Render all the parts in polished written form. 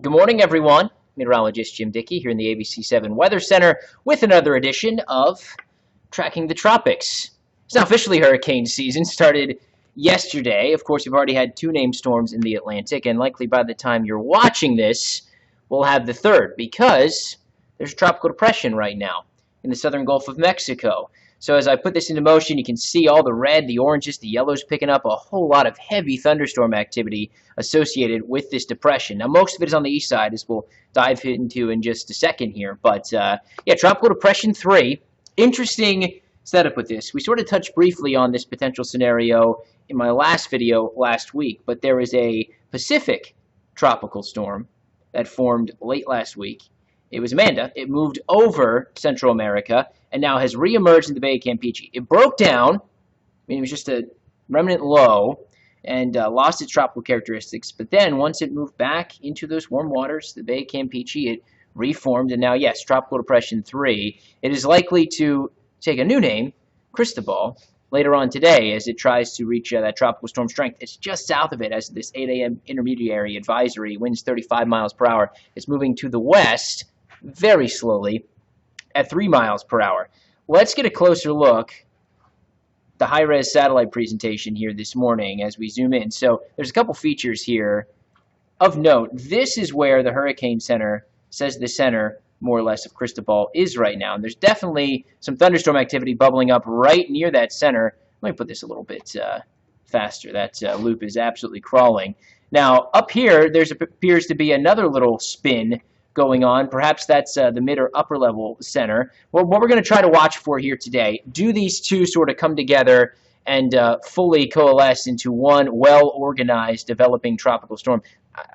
Good morning, everyone. Meteorologist Jim Dickey here in the ABC7 Weather Center with another edition of Tracking the Tropics. It's now officially hurricane season, started yesterday. Of course, we've already had two named storms in the Atlantic, and likely by the time you're watching this, we'll have the third because there's a tropical depression right now in the southern Gulf of Mexico. So as I put this into motion, you can see all the red, the oranges, the yellows picking up a whole lot of heavy thunderstorm activity associated with this depression. Now, most of it is on the east side, as we'll dive into in just a second here. But, yeah, Tropical Depression 3. Interesting setup with this. We sort of touched briefly on this potential scenario in my last video last week, but there is a Pacific tropical storm that formed late last week. It was meander. It moved over Central America and now has reemerged in the Bay of Campeche. It broke down. I mean, it was just a remnant low and lost its tropical characteristics. But then once it moved back into those warm waters, the Bay of Campeche, it reformed. And now, yes, Tropical Depression 3. It is likely to take a new name, Cristobal, later on today as it tries to reach that tropical storm strength. It's just south of it as this 8 a.m. intermediary advisory, winds 35 miles per hour. It's moving to the west very slowly at 3 miles per hour. Let's get a closer look at the high-res satellite presentation here this morning as we zoom in. So there's a couple features here of note. This is where the Hurricane Center says the center, more or less, of Cristobal is right now. And there's definitely some thunderstorm activity bubbling up right near that center. Let me put this a little bit faster. That loop is absolutely crawling. Now, up here, there appears to be another little spin going on. Perhaps that's the mid or upper level center. Well, what we're going to try to watch for here today, do these two sort of come together and fully coalesce into one well-organized developing tropical storm?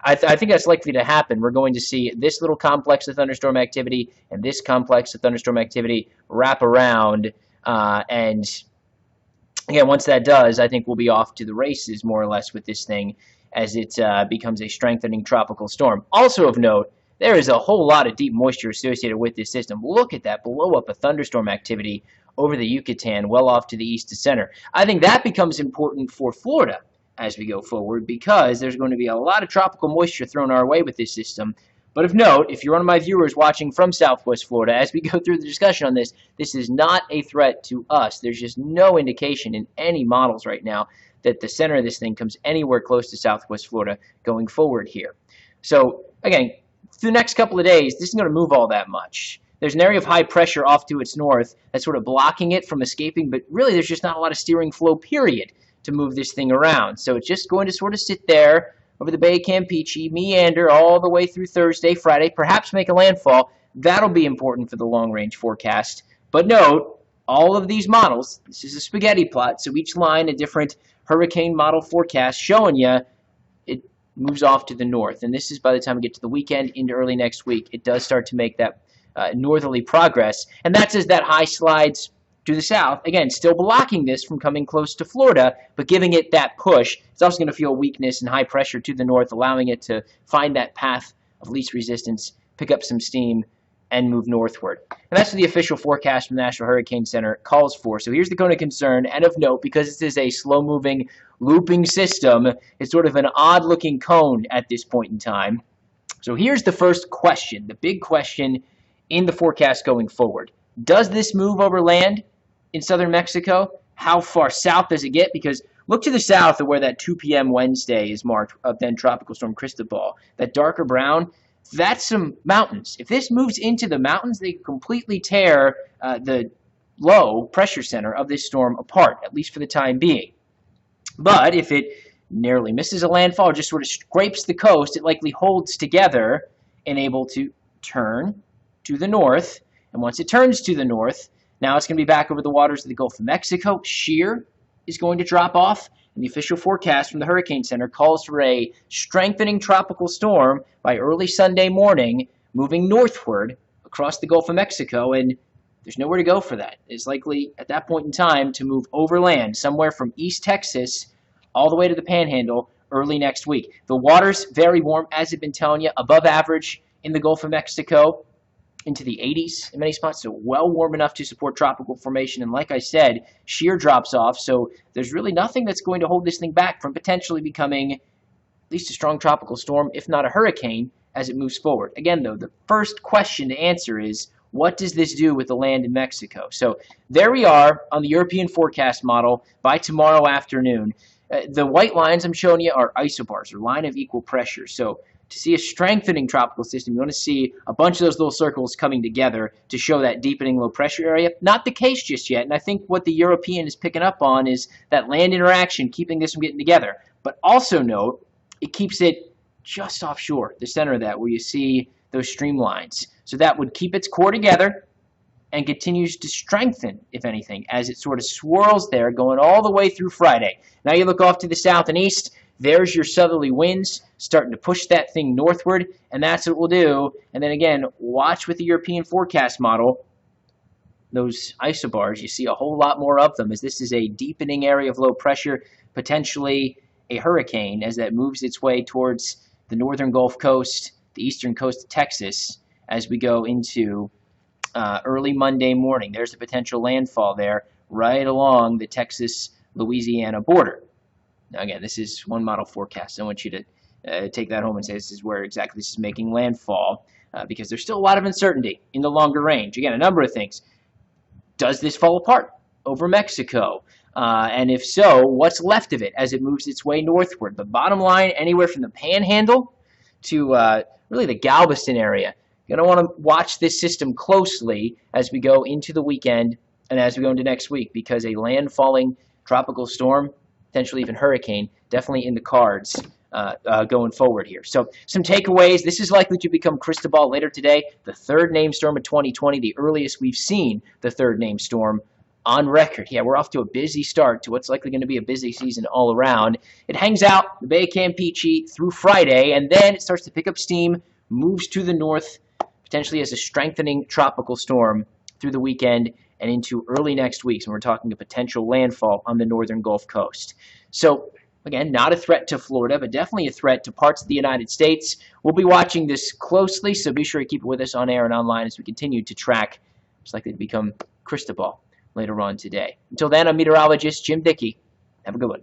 I think that's likely to happen. We're going to see this little complex of thunderstorm activity and this complex of thunderstorm activity wrap around. And again, once that does, I think we'll be off to the races more or less with this thing as it becomes a strengthening tropical storm. Also of note, there is a whole lot of deep moisture associated with this system. Look at that blow up of thunderstorm activity over the Yucatan, well off to the east to center. I think that becomes important for Florida as we go forward because there's going to be a lot of tropical moisture thrown our way with this system. But of note, if you're one of my viewers watching from Southwest Florida, as we go through the discussion on this, this is not a threat to us. There's just no indication in any models right now that the center of this thing comes anywhere close to Southwest Florida going forward here. So, again, through the next couple of days, this isn't going to move all that much. There's an area of high pressure off to its north that's sort of blocking it from escaping, but really there's just not a lot of steering flow, period, to move this thing around. So it's just going to sort of sit there over the Bay of Campeche, meander all the way through Thursday, Friday, perhaps make a landfall. That'll be important for the long-range forecast. But note, all of these models, this is a spaghetti plot, so each line a different hurricane model forecast showing you it moves off to the north. And this is by the time we get to the weekend into early next week, it does start to make that northerly progress. And that's as that high slides to the south. Again, still blocking this from coming close to Florida, but giving it that push. It's also going to feel weakness and high pressure to the north, allowing it to find that path of least resistance, pick up some steam, and move northward. And that's what the official forecast from the National Hurricane Center calls for. So here's the cone of concern, and of note, because this is a slow-moving, looping system, it's sort of an odd-looking cone at this point in time. So here's the first question, the big question in the forecast going forward. Does this move over land in southern Mexico? How far south does it get? Because look to the south of where that 2 p.m. Wednesday is marked of then Tropical Storm Cristobal. That darker brown, that's some mountains. If this moves into the mountains, they completely tear the low pressure center of this storm apart, at least for the time being. But if it narrowly misses a landfall or just sort of scrapes the coast, it likely holds together and able to turn to the north. And once it turns to the north, now it's going to be back over the waters of the Gulf of Mexico. Shear is going to drop off. And the official forecast from the Hurricane Center calls for a strengthening tropical storm by early Sunday morning, moving northward across the Gulf of Mexico. And there's nowhere to go for that. It's likely at that point in time to move overland, somewhere from East Texas all the way to the Panhandle early next week. The water's very warm, as I've been telling you, above average in the Gulf of Mexico, into the 80s in many spots, so well warm enough to support tropical formation. And like I said, shear drops off, so there's really nothing that's going to hold this thing back from potentially becoming at least a strong tropical storm, if not a hurricane, as it moves forward. Again, though, the first question to answer is, what does this do with the land in Mexico? So there we are on the European forecast model by tomorrow afternoon. The white lines I'm showing you are isobars, or line of equal pressure. So to see a strengthening tropical system, you want to see a bunch of those little circles coming together to show that deepening low pressure area. Not the case just yet, and I think what the European is picking up on is that land interaction keeping this from getting together. But also note, it keeps it just offshore, the center of that, where you see those streamlines. So that would keep its core together and continues to strengthen, if anything, as it sort of swirls there, going all the way through Friday. Now you look off to the south and east, there's your southerly winds starting to push that thing northward, and that's what we'll do. And then again, watch with the European forecast model, those isobars, you see a whole lot more of them, as this is a deepening area of low pressure, potentially a hurricane, as that moves its way towards the northern Gulf Coast, the eastern coast of Texas, as we go into early Monday morning. There's the potential landfall there right along the Texas-Louisiana border. Now, again, this is one model forecast. I want you to take that home and say this is where exactly this is making landfall, because there's still a lot of uncertainty in the longer range. Again, a number of things. Does this fall apart over Mexico? And if so, what's left of it as it moves its way northward? The bottom line, anywhere from the Panhandle to really the Galveston area. You're going to want to watch this system closely as we go into the weekend and as we go into next week, because a landfalling tropical storm, potentially even hurricane, definitely in the cards going forward here. So some takeaways. This is likely to become Cristobal later today, the third named storm of 2020, the earliest we've seen the third named storm on record. Yeah, we're off to a busy start to what's likely going to be a busy season all around. It hangs out the Bay of Campeche through Friday, and then it starts to pick up steam, moves to the north, potentially as a strengthening tropical storm through the weekend and into early next week. So we're talking a potential landfall on the northern Gulf Coast. So again, not a threat to Florida, but definitely a threat to parts of the United States. We'll be watching this closely, so be sure to keep it with us on air and online as we continue to track what's likely to become Cristobal later on today. Until then, I'm meteorologist Jim Dickey. Have a good one.